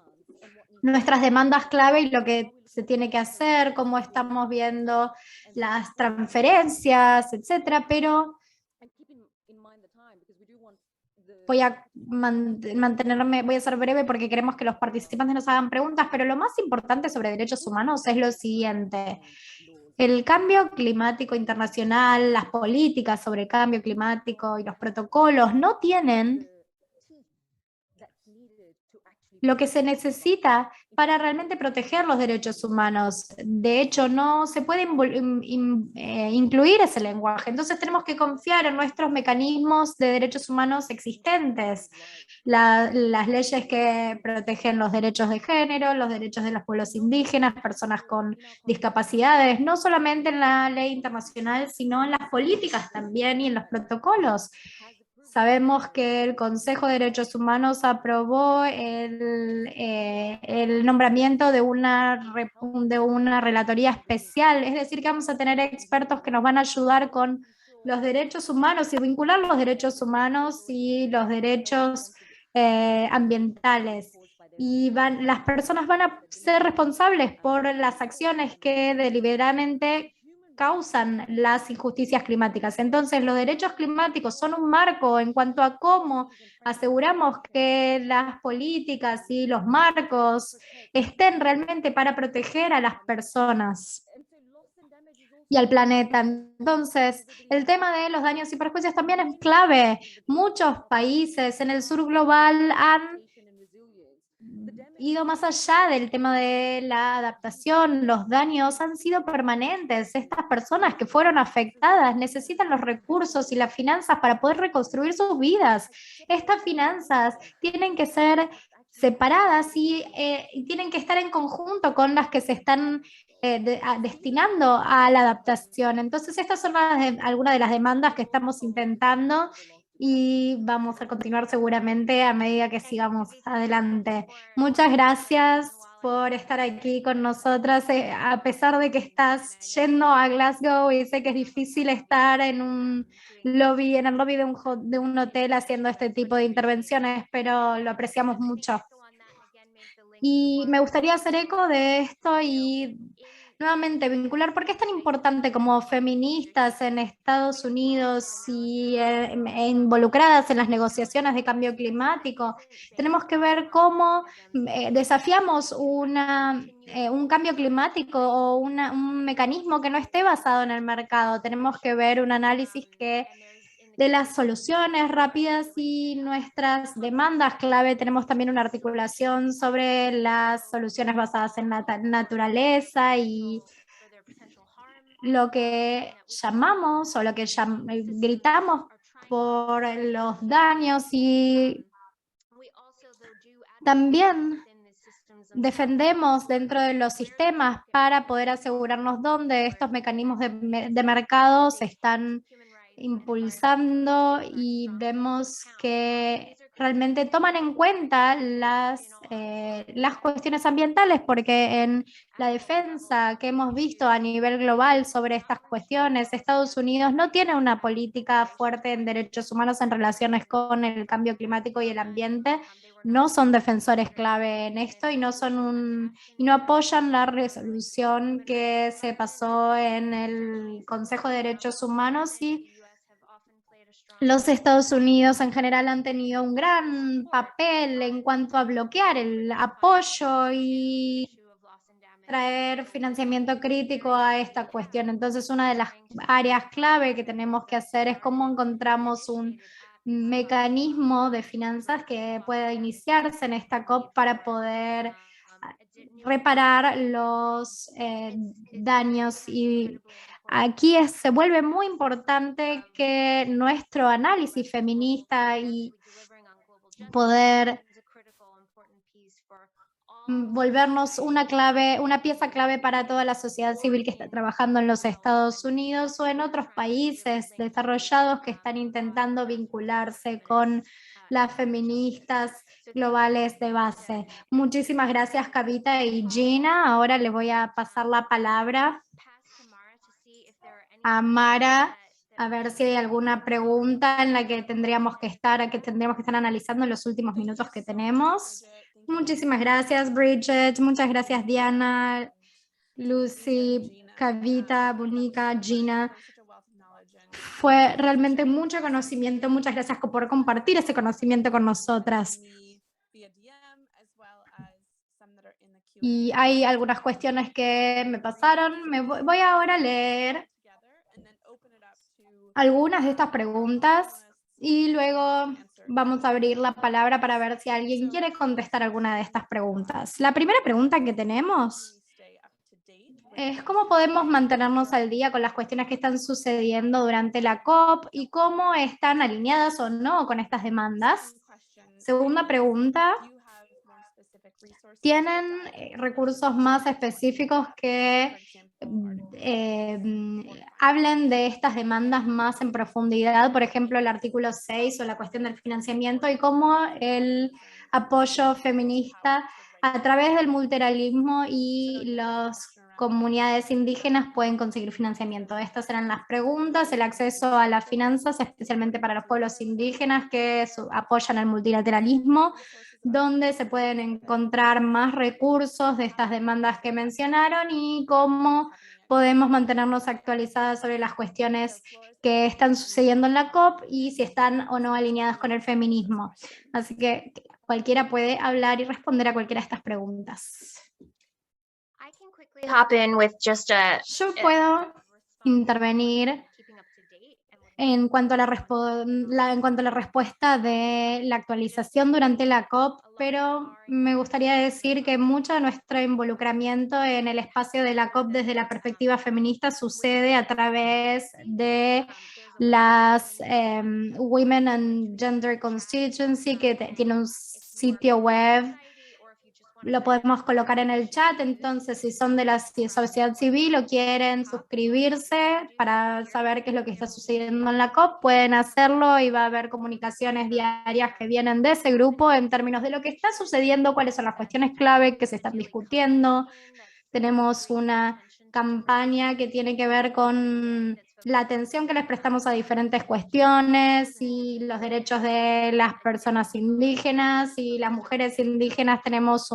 nuestras demandas clave y lo que se tiene que hacer, cómo estamos viendo las transferencias, etcétera, pero voy a voy a ser breve porque queremos que los participantes nos hagan preguntas, pero lo más importante sobre derechos humanos es lo siguiente. El cambio climático internacional, las políticas sobre el cambio climático y los protocolos no tienen lo que se necesita para realmente proteger los derechos humanos. De hecho, no se puede incluir ese lenguaje. Entonces tenemos que confiar en nuestros mecanismos de derechos humanos existentes. Las leyes que protegen los derechos de género, los derechos de los pueblos indígenas, personas con discapacidades, no solamente en la ley internacional, sino en las políticas también y en los protocolos. Sabemos que el Consejo de Derechos Humanos aprobó el nombramiento de una relatoría especial, es decir, que vamos a tener expertos que nos van a ayudar con los derechos humanos y vincular los derechos humanos y los derechos ambientales. Y las personas van a ser responsables por las acciones que deliberadamente causan las injusticias climáticas. Entonces, los derechos climáticos son un marco en cuanto a cómo aseguramos que las políticas y los marcos estén realmente para proteger a las personas y al planeta. Entonces, el tema de los daños y perjuicios también es clave. Muchos países en el sur global han ido más allá del tema de la adaptación. Los daños han sido permanentes. Estas personas que fueron afectadas necesitan los recursos y las finanzas para poder reconstruir sus vidas. Estas finanzas tienen que ser separadas y tienen que estar en conjunto con las que se están destinando a la adaptación. Entonces, estas son algunas de las demandas que estamos intentando y vamos a continuar seguramente a medida que sigamos adelante. Muchas gracias por estar aquí con nosotras, a pesar de que estás yendo a Glasgow y sé que es difícil estar en el lobby de un hotel haciendo este tipo de intervenciones, pero lo apreciamos mucho. Y me gustaría hacer eco de esto y nuevamente vincular por qué es tan importante como feministas en Estados Unidos y involucradas en las negociaciones de cambio climático. Tenemos que ver cómo desafiamos un cambio climático o un mecanismo que no esté basado en el mercado. Tenemos que ver un análisis de las soluciones rápidas y nuestras demandas clave. Tenemos también una articulación sobre las soluciones basadas en la naturaleza y lo que llamamos o lo que gritamos por los daños, y también defendemos dentro de los sistemas para poder asegurarnos dónde estos mecanismos de mercado se están impulsando, y vemos que realmente toman en cuenta las cuestiones ambientales, porque en la defensa que hemos visto a nivel global sobre estas cuestiones, Estados Unidos no tiene una política fuerte en derechos humanos en relaciones con el cambio climático y el ambiente. No son defensores clave en esto y no apoyan la resolución que se pasó en el Consejo de Derechos Humanos, y los Estados Unidos en general han tenido un gran papel en cuanto a bloquear el apoyo y traer financiamiento crítico a esta cuestión. Entonces, una de las áreas clave que tenemos que hacer es cómo encontramos un mecanismo de finanzas que pueda iniciarse en esta COP para poder reparar los daños. Y aquí se vuelve muy importante que nuestro análisis feminista y poder volvernos una pieza clave para toda la sociedad civil que está trabajando en los Estados Unidos o en otros países desarrollados que están intentando vincularse con las feministas globales de base. Muchísimas gracias, Kavita y Gina. Ahora le voy a pasar la palabra a Mara, a ver si hay alguna pregunta en la que tendríamos que estar analizando en los últimos minutos que tenemos. Muchísimas gracias, Bridget. Muchas gracias, Diana, Lucy, Kavita, Bonica, Gina. Fue realmente mucho conocimiento. Muchas gracias por compartir ese conocimiento con nosotras. Y hay algunas cuestiones que me pasaron. Voy ahora a leer algunas de estas preguntas y luego vamos a abrir la palabra para ver si alguien quiere contestar alguna de estas preguntas. La primera pregunta que tenemos es cómo podemos mantenernos al día con las cuestiones que están sucediendo durante la COP y cómo están alineadas o no con estas demandas. Segunda pregunta, ¿tienen recursos más específicos que hablen de estas demandas más en profundidad? Por ejemplo, el artículo 6 o la cuestión del financiamiento y cómo el apoyo feminista a través del multilateralismo y las comunidades indígenas pueden conseguir financiamiento. Estas eran las preguntas. El acceso a las finanzas, especialmente para los pueblos indígenas que apoyan el multilateralismo, donde se pueden encontrar más recursos de estas demandas que mencionaron, y cómo podemos mantenernos actualizadas sobre las cuestiones que están sucediendo en la COP y si están o no alineadas con el feminismo. Así que cualquiera puede hablar y responder a cualquiera de estas preguntas. Yo puedo intervenir en cuanto a la respuesta de la actualización durante la COP, pero me gustaría decir que mucho de nuestro involucramiento en el espacio de la COP desde la perspectiva feminista sucede a través de las Women and Gender Constituency, que tiene un sitio web. Lo podemos colocar en el chat. Entonces, si son de la sociedad civil o quieren suscribirse para saber qué es lo que está sucediendo en la COP, pueden hacerlo y va a haber comunicaciones diarias que vienen de ese grupo en términos de lo que está sucediendo, cuáles son las cuestiones clave que se están discutiendo. Tenemos una campaña que tiene que ver con la atención que les prestamos a diferentes cuestiones y los derechos de las personas indígenas y las mujeres indígenas. Tenemos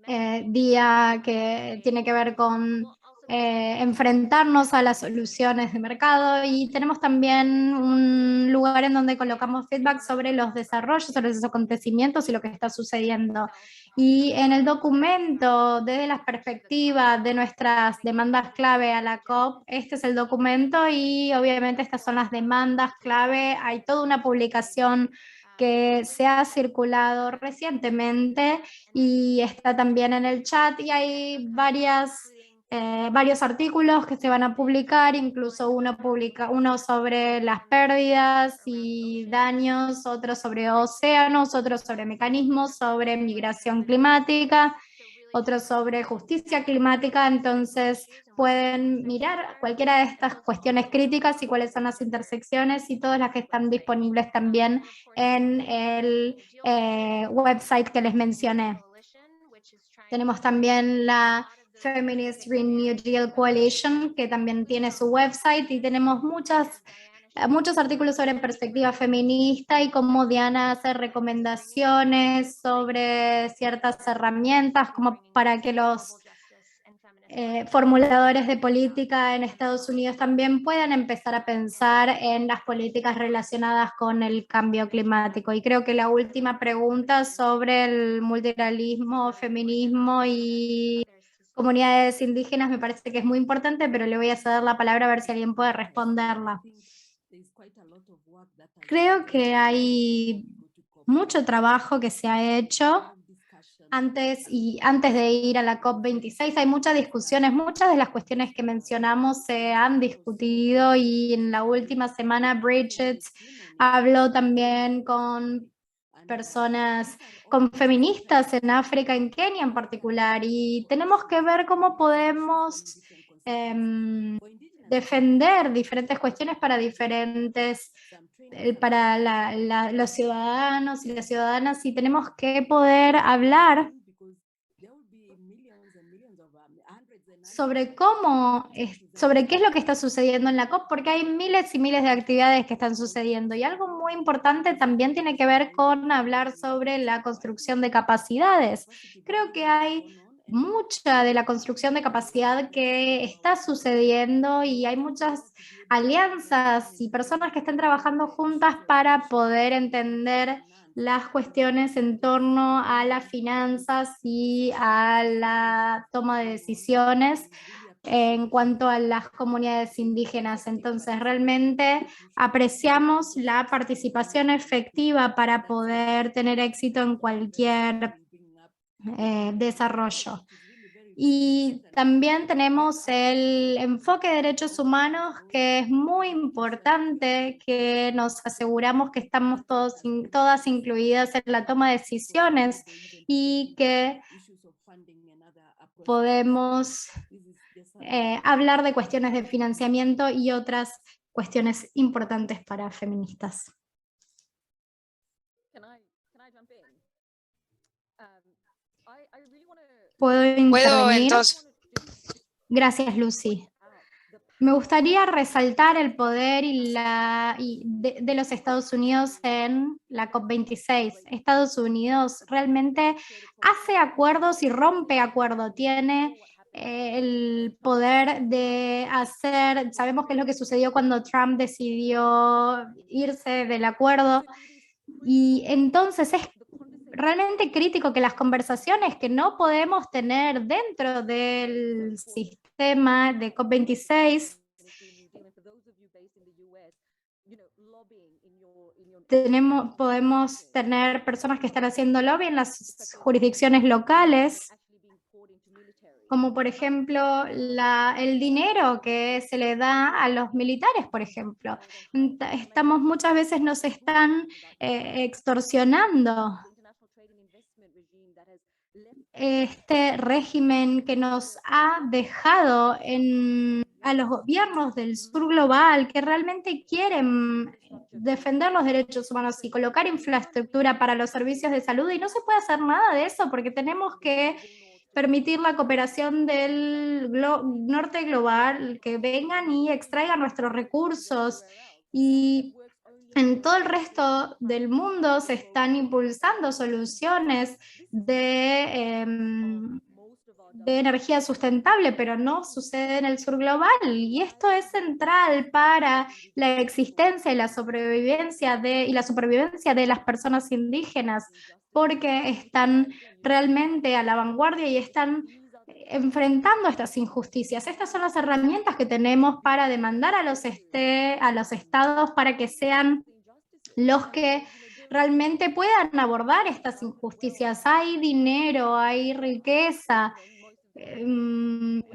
día que tiene que ver con enfrentarnos a las soluciones de mercado, y tenemos también un lugar en donde colocamos feedback sobre los desarrollos, sobre los acontecimientos y lo que está sucediendo. Y en el documento, desde la perspectiva de nuestras demandas clave a la COP, este es el documento y obviamente estas son las demandas clave. Hay toda una publicación que se ha circulado recientemente y está también en el chat, y hay varios artículos que se van a publicar, incluso uno sobre las pérdidas y daños, otro sobre océanos, otro sobre mecanismos, sobre migración climática, otro sobre justicia climática. Entonces pueden mirar cualquiera de estas cuestiones críticas y cuáles son las intersecciones, y todas las que están disponibles también en el website que les mencioné. Tenemos también la Feminist Green New Deal Coalition, que también tiene su website, y tenemos muchos artículos sobre perspectiva feminista y cómo Diana hace recomendaciones sobre ciertas herramientas como para que los formuladores de política en Estados Unidos también puedan empezar a pensar en las políticas relacionadas con el cambio climático. Y creo que la última pregunta sobre el multilateralismo, feminismo y comunidades indígenas me parece que es muy importante, pero le voy a ceder la palabra a ver si alguien puede responderla. Creo que hay mucho trabajo que se ha hecho antes de ir a la COP26. Hay muchas discusiones, muchas de las cuestiones que mencionamos se han discutido, y en la última semana Bridget habló también con personas, con feministas en África, en Kenia en particular, y tenemos que ver cómo podemos defender diferentes cuestiones para los ciudadanos y las ciudadanas, y tenemos que poder hablar sobre sobre qué es lo que está sucediendo en la COP, porque hay miles y miles de actividades que están sucediendo, y algo muy importante también tiene que ver con hablar sobre la construcción de capacidades. Creo que hay mucha de la construcción de capacidad que está sucediendo, y hay muchas alianzas y personas que están trabajando juntas para poder entender las cuestiones en torno a las finanzas y a la toma de decisiones en cuanto a las comunidades indígenas. Entonces, realmente apreciamos la participación efectiva para poder tener éxito en cualquier desarrollo. Y también tenemos el enfoque de derechos humanos, que es muy importante, que nos aseguramos que estamos todas incluidas en la toma de decisiones y que podemos hablar de cuestiones de financiamiento y otras cuestiones importantes para feministas. ¿Puedo intervenir? Entonces. Gracias, Lucy. Me gustaría resaltar el poder de los Estados Unidos en la COP26. Estados Unidos realmente hace acuerdos y rompe acuerdos. Tiene el poder de hacer, sabemos qué es lo que sucedió cuando Trump decidió irse del acuerdo, y entonces es realmente crítico que las conversaciones que no podemos tener dentro del sistema de COP26, podemos tener personas que están haciendo lobby en las jurisdicciones locales, como por ejemplo el dinero que se le da a los militares, por ejemplo. Muchas veces nos están extorsionando. Este régimen que nos ha dejado a los gobiernos del sur global, que realmente quieren defender los derechos humanos y colocar infraestructura para los servicios de salud, y no se puede hacer nada de eso porque tenemos que permitir la cooperación del norte global, que vengan y extraigan nuestros recursos. Y en todo el resto del mundo se están impulsando soluciones de energía sustentable, pero no sucede en el sur global. Y esto es central para la existencia y la supervivencia de las personas indígenas, porque están realmente a la vanguardia y están enfrentando estas injusticias. Estas son las herramientas que tenemos para demandar a los estados para que sean los que realmente puedan abordar estas injusticias. Hay dinero, hay riqueza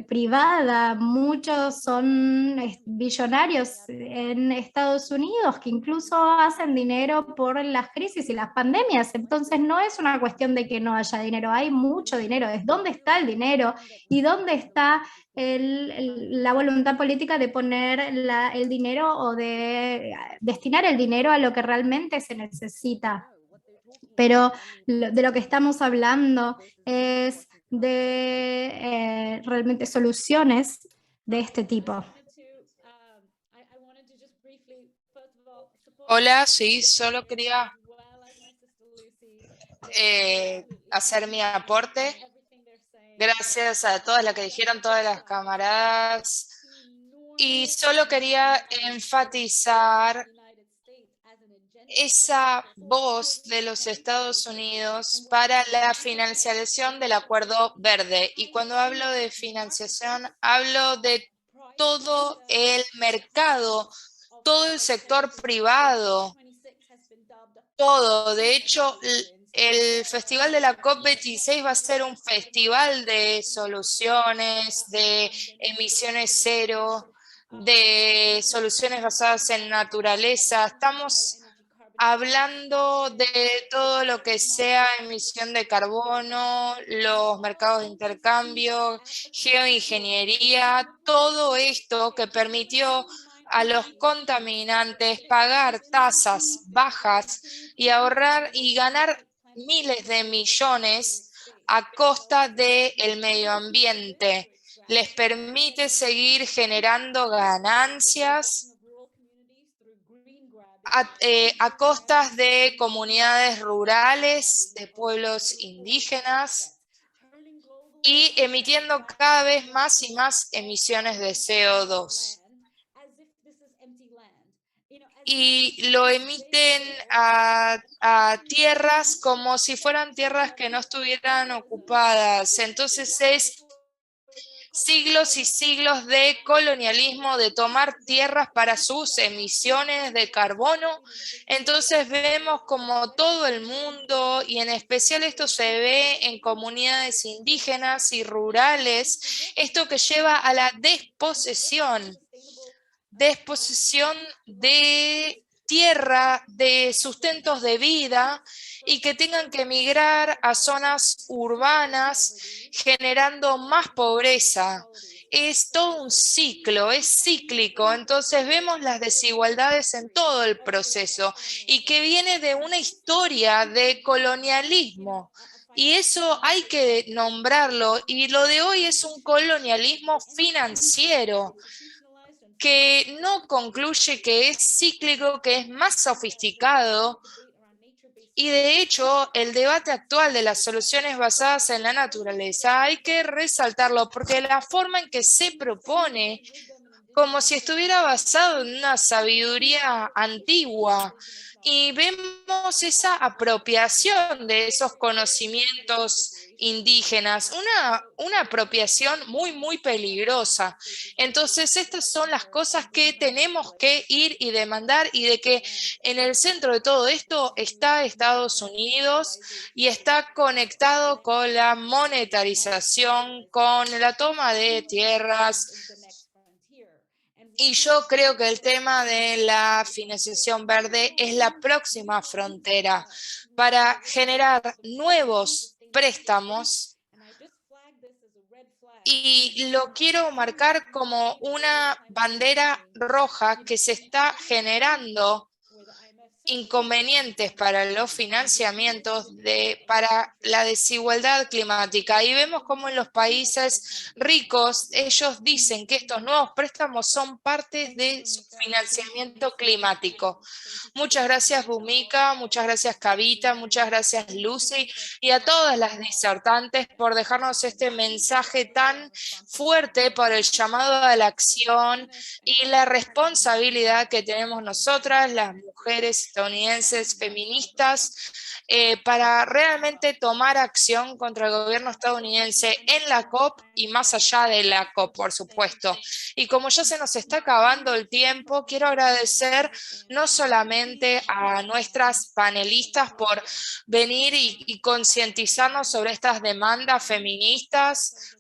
privada, muchos son billonarios en Estados Unidos que incluso hacen dinero por las crisis y las pandemias. Entonces no es una cuestión de que no haya dinero, hay mucho dinero. ¿Es dónde está el dinero y dónde está la voluntad política de poner el dinero o de destinar el dinero a lo que realmente se necesita? Pero de lo que estamos hablando es de realmente soluciones de este tipo. Hola, sí, solo quería hacer mi aporte. Gracias a todas las que dijeron, todas las camaradas. Y solo quería enfatizar esa voz de los Estados Unidos para la financiación del Acuerdo Verde. Y cuando hablo de financiación, hablo de todo el mercado, todo el sector privado, todo. De hecho, el Festival de la COP26 va a ser un festival de soluciones, de emisiones cero, de soluciones basadas en naturaleza. Estamos hablando de todo lo que sea emisión de carbono, los mercados de intercambio, geoingeniería, todo esto que permitió a los contaminantes pagar tasas bajas y ahorrar y ganar miles de millones a costa del medio ambiente. Les permite seguir generando ganancias a costas de comunidades rurales, de pueblos indígenas y emitiendo cada vez más y más emisiones de CO2. Y lo emiten a tierras como si fueran tierras que no estuvieran ocupadas. Entonces es siglos y siglos de colonialismo, de tomar tierras para sus emisiones de carbono. Entonces vemos como todo el mundo, y en especial esto se ve en comunidades indígenas y rurales, esto que lleva a la desposesión de tierra, de sustentos de vida, y que tengan que emigrar a zonas urbanas generando más pobreza. Es todo un ciclo, es cíclico, entonces vemos las desigualdades en todo el proceso y que viene de una historia de colonialismo. Y eso hay que nombrarlo, y lo de hoy es un colonialismo financiero que no concluye, que es cíclico, que es más sofisticado. Y de hecho, el debate actual de las soluciones basadas en la naturaleza hay que resaltarlo, porque la forma en que se propone, como si estuviera basado en una sabiduría antigua, y vemos esa apropiación de esos conocimientos indígenas, una apropiación muy, muy peligrosa. Entonces, estas son las cosas que tenemos que ir y demandar, y de que en el centro de todo esto está Estados Unidos y está conectado con la monetarización, con la toma de tierras. Y yo creo que el tema de la financiación verde es la próxima frontera para generar nuevos préstamos, y lo quiero marcar como una bandera roja que se está generando inconvenientes para los financiamientos para la desigualdad climática. Y vemos cómo en los países ricos ellos dicen que estos nuevos préstamos son parte de su financiamiento climático. Muchas gracias, Bhumika, muchas gracias, Kavita, muchas gracias, Lucy, y a todas las disertantes por dejarnos este mensaje tan fuerte por el llamado a la acción y la responsabilidad que tenemos nosotras, las mujeres estadounidenses feministas, para realmente tomar acción contra el gobierno estadounidense en la COP y más allá de la COP, por supuesto. Y como ya se nos está acabando el tiempo, quiero agradecer no solamente a nuestras panelistas por venir y concientizarnos sobre estas demandas feministas,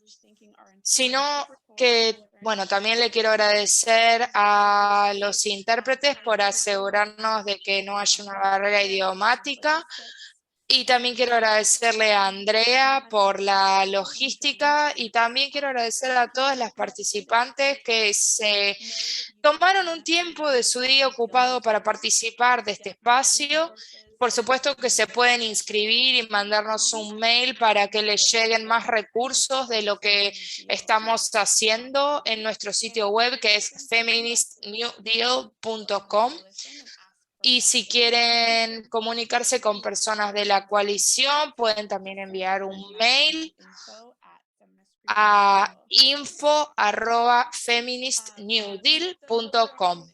sino que, bueno, también le quiero agradecer a los intérpretes por asegurarnos de que no haya una barrera idiomática. Y también quiero agradecerle a Andrea por la logística y también quiero agradecer a todas las participantes que se tomaron un tiempo de su día ocupado para participar de este espacio. Por supuesto que se pueden inscribir y mandarnos un mail para que les lleguen más recursos de lo que estamos haciendo en nuestro sitio web, que es feministnewdeal.com. Y si quieren comunicarse con personas de la coalición, pueden también enviar un mail a info@feministnewdeal.com.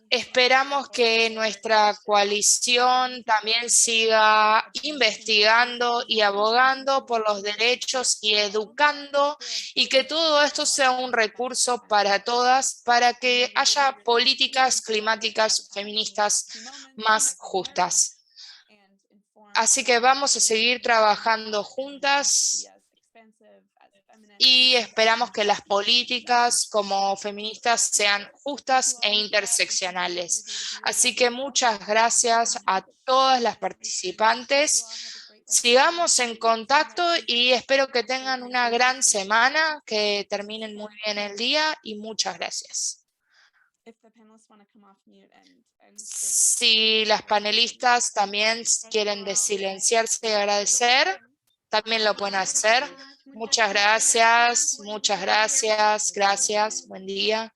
Esperamos que nuestra coalición también siga investigando y abogando por los derechos y educando, y que todo esto sea un recurso para todas, para que haya políticas climáticas feministas más justas. Así que vamos a seguir trabajando juntas y esperamos que las políticas como feministas sean justas e interseccionales. Así que muchas gracias a todas las participantes. Sigamos en contacto y espero que tengan una gran semana, que terminen muy bien el día y muchas gracias. Si las panelistas también quieren desilenciarse y agradecer, también lo pueden hacer. Muchas gracias, gracias, buen día.